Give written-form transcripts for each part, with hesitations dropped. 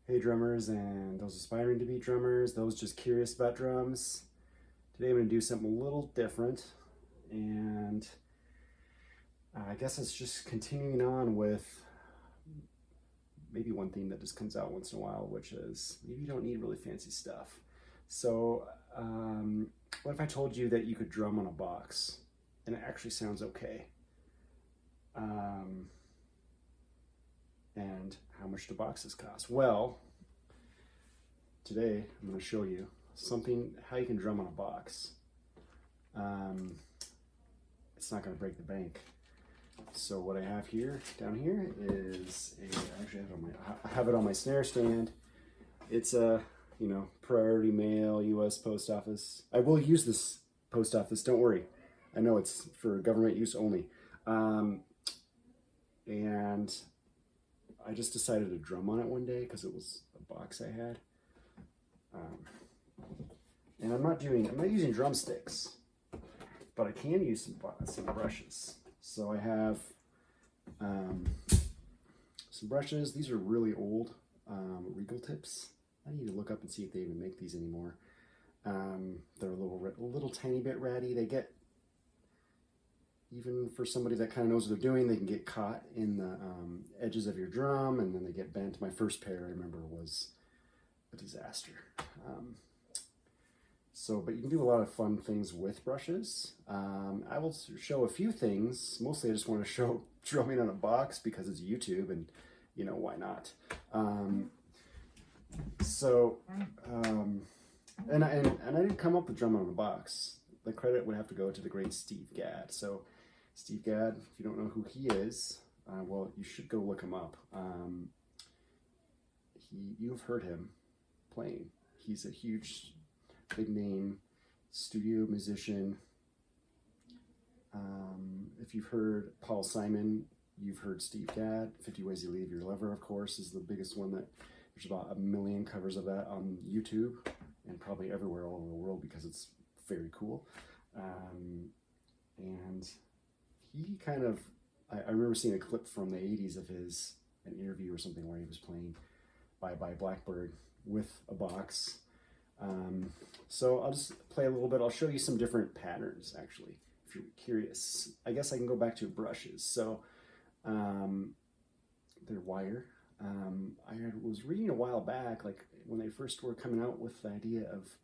Hey drummers and those aspiring to be drummers, those just curious about drums. Today I'm going to do something a little different, and I guess it's just continuing on with maybe one theme that just comes out once in a while, which is maybe you don't need really fancy stuff. So what if I told you that you could drum on a box and it actually sounds okay? And how much do boxes cost? Well, today I'm going to show you how you can drum on a box. It's not going to break the bank. So what I have here, down here, is I have it on my snare stand. It's a, Priority Mail, U.S. Post Office. I will use this post office, don't worry. I know it's for government use only. And I just decided to drum on it one day because it was a box I had. And I'm not using drumsticks, but I can use some brushes. So I have some brushes. These are really old Regal tips. I need to look up and see if they even make these anymore. They're a little tiny bit ratty. They get, even for somebody that kind of knows what they're doing, they can get caught in the edges of your drum, and then they get bent. My first pair, I remember, was a disaster. But you can do a lot of fun things with brushes. I will show a few things. Mostly I just want to show drumming on a box because it's YouTube, and why not? And I didn't come up with drumming on a box. The credit would have to go to the great Steve Gadd. So Steve Gadd, if you don't know who he is, well, you should go look him up. You've heard him playing. He's a huge, big name studio musician. If you've heard Paul Simon, you've heard Steve Gadd. 50 Ways You Leave Your Lover, of course, is the biggest one. There's about 1 million covers of that on YouTube and probably everywhere all over the world because it's very cool. And he I remember seeing a clip from the 80s of an interview or something where he was playing Bye Bye Blackbird with a box. So I'll just play a little bit. I'll show you some different patterns, actually, if you're curious. I guess I can go back to brushes. So they're wire. I was reading a while back, like when they first were coming out with the idea of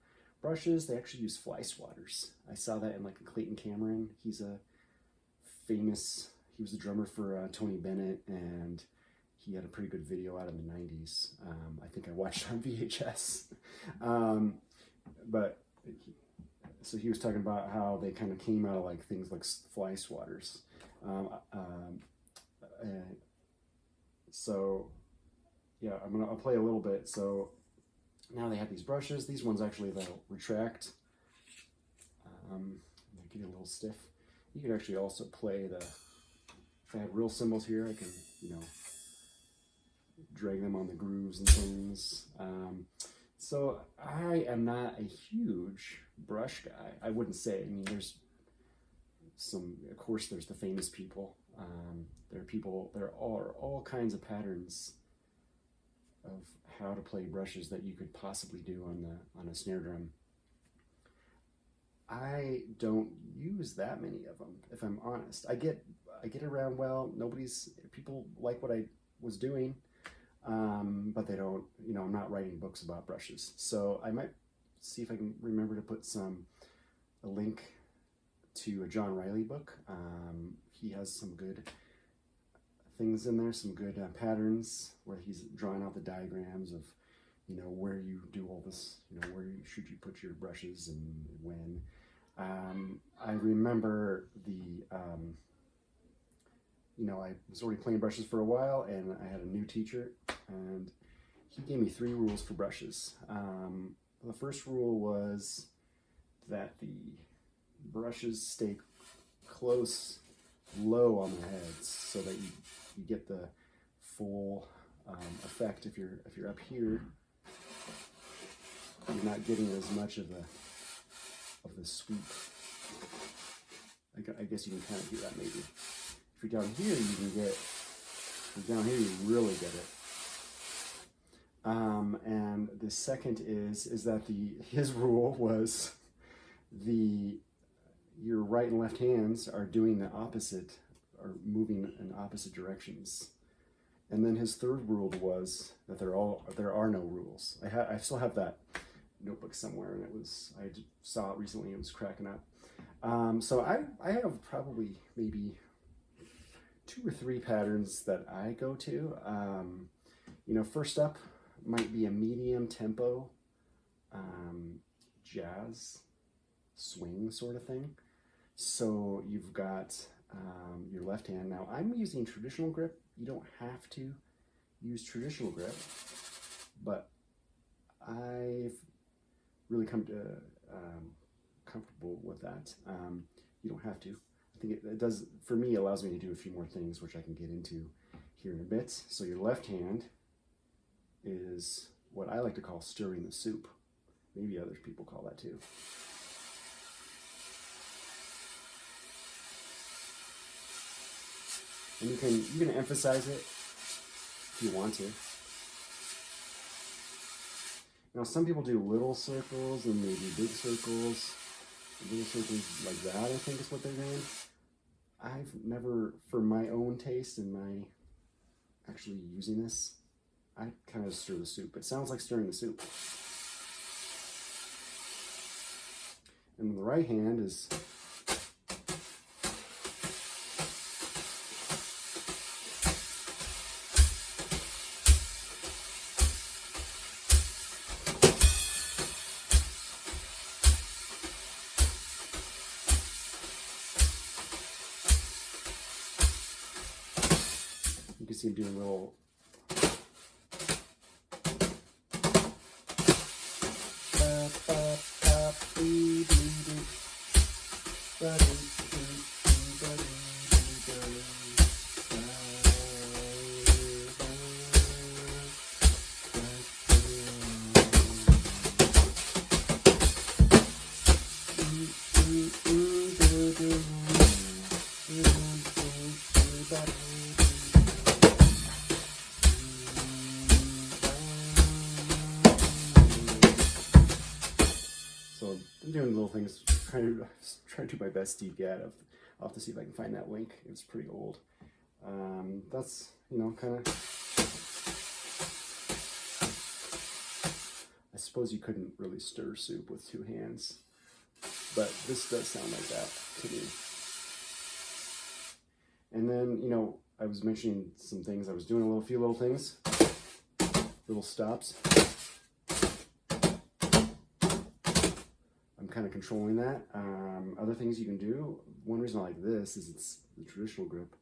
brushes, they actually use fly swatters. I saw that in Clayton Cameron. He was the drummer for Tony Bennett, and he had a pretty good video out in the 90s. I think I watched on VHS. So he was talking about how they kind of came out of things like fly swatters. Yeah, I'll play a little bit. So now they have these brushes. These ones actually, they'll retract. They get a little stiff. You can actually also play if I had real cymbals here, I can, drag them on the grooves and things. So I am not a huge brush guy. I wouldn't say. I mean, there's the famous people. There are all kinds of patterns of how to play brushes that you could possibly do on a snare drum. I don't use that many of them, if I'm honest. I get around well. People like what I was doing, but they don't, I'm not writing books about brushes. So I might see if I can remember to put a link to a John Riley book. He has some good things in there, some good patterns where he's drawing out the diagrams of, where you do all this, should you put your brushes and when. I remember I was already playing brushes for a while, and I had a new teacher, and he gave me 3 rules for brushes. The first rule was that the brushes stay low on their heads, so that you get the full effect. If you're up here, you're not getting as much of the sweep. I guess you can kind of do that maybe. If you're down here, you really get it. And the second is that his rule was your right and left hands are doing the opposite, are moving in opposite directions. And then his third rule was that there are no rules. I still have that notebook somewhere, and I saw it recently. It was cracking up. So I have probably maybe 2 or 3 patterns that I go to. First up might be a medium tempo jazz swing sort of thing. So you've got your left hand. Now I'm using traditional grip. You don't have to use traditional grip, but I've really come to comfortable with that. You don't have to. I think it does, for me, allows me to do a few more things, which I can get into here in a bit. So your left hand is what I like to call stirring the soup. Maybe other people call that too. And you can emphasize it if you want to. Now some people do little circles and maybe big circles. Little circles like that, I think is what they're doing. I've never, for my own taste and my actually using this, I kind of stir the soup. It sounds like stirring the soup. And the right hand is you can see him doing little so I'm doing little things, trying to do my best Steve Gadd. I'll have to see if I can find that link. It's pretty old. That's, kind of, I suppose you couldn't really stir soup with 2 hands, but this does sound like that to me. And then, I was mentioning some things. I was doing a few little things, little stops. I'm kind of controlling that. Other things you can do, one reason I like this is it's the traditional grip.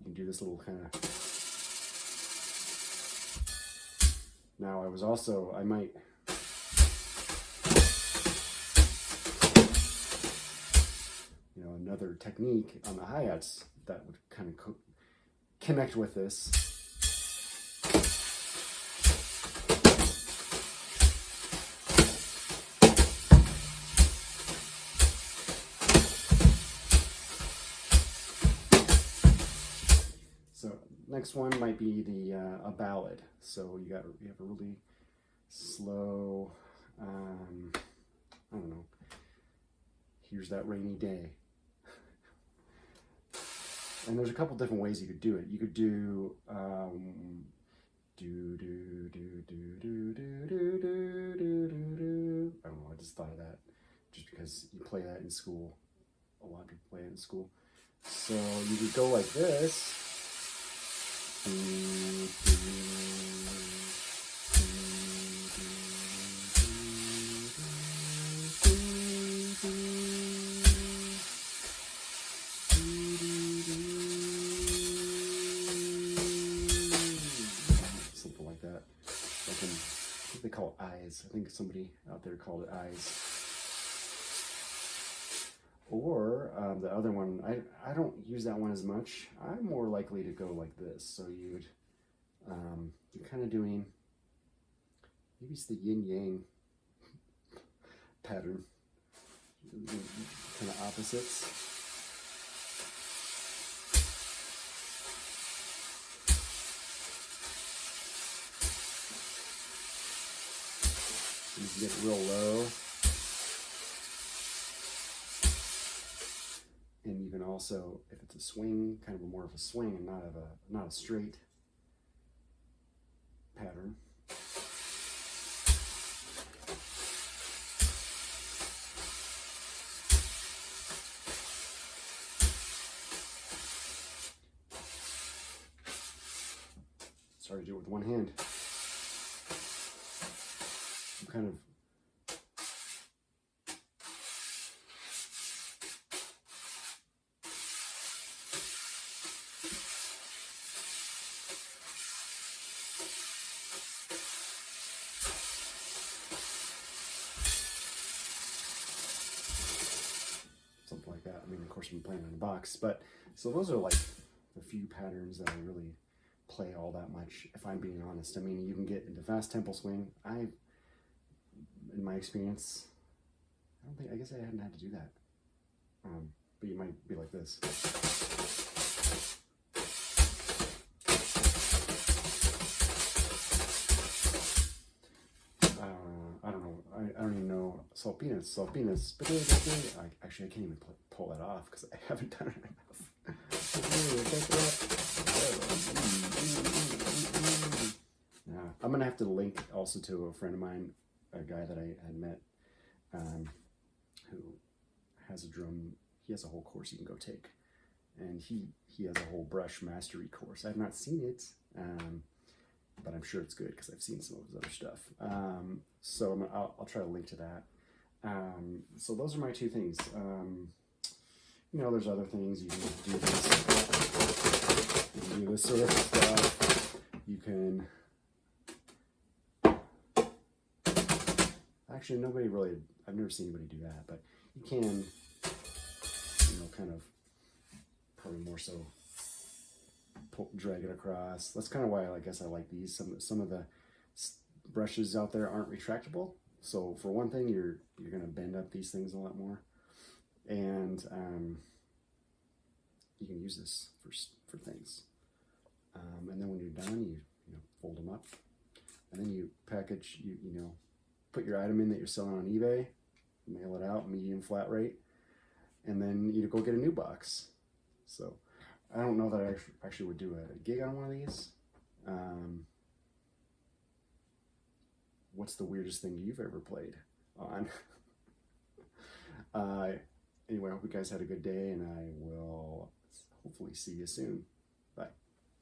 You can do this little kind of. Now I might. Another technique on the hi-hats that would kind of connect with this. So next one might be a ballad. So you have a really slow, I don't know. Here's that rainy day. And there's a couple different ways you could do it. You could do do do do do do do do do do do. I don't know. I just thought of that just because you play that in school. A lot of people play it in school. So you could go like this. Something like that. I think they call it eyes. I think somebody out there called it eyes. Or the other one, I don't use that one as much. I'm more likely to go like this. So you're kind of doing, maybe it's the yin-yang pattern, kind of opposites. You can get it real low. And you can also, if it's a swing, kind of more of a swing and not a straight pattern. Sorry to do it with one hand. I'm kind of something like that. I mean, of course, I'm playing on a box, but so those are like the few patterns that I really play all that much, if I'm being honest. I mean, you can get into fast tempo swing. In my experience, I guess I hadn't had to do that. But you might be like this. I don't know. I don't even know. Sulpinas. Actually, I can't even pull that off because I haven't done it enough. I'm gonna have to link also to a friend of mine, a guy that I had met, who has a drum. He has a whole course you can go take, and he has a whole brush mastery course. I've not seen it, but I'm sure it's good because I've seen some of his other stuff. So I'll try to link to that. So those are my two things. You know, there's other things. You can do this. You can do this sort of stuff. You can. Actually, I've never seen anybody do that, but you can, you know, kind of, probably more so drag it across. That's kind of why I guess I like these. Some of the brushes out there aren't retractable. So for one thing, you're going to bend up these things a lot more. And you can use this for things. And then when you're done, you fold them up. And then you package, you know, put your item in that you're selling on eBay, mail it out, medium flat rate, and then you go get a new box. So I don't know that I actually would do a gig on one of these. What's the weirdest thing you've ever played on? Anyway, I hope you guys had a good day, and I will hopefully see you soon.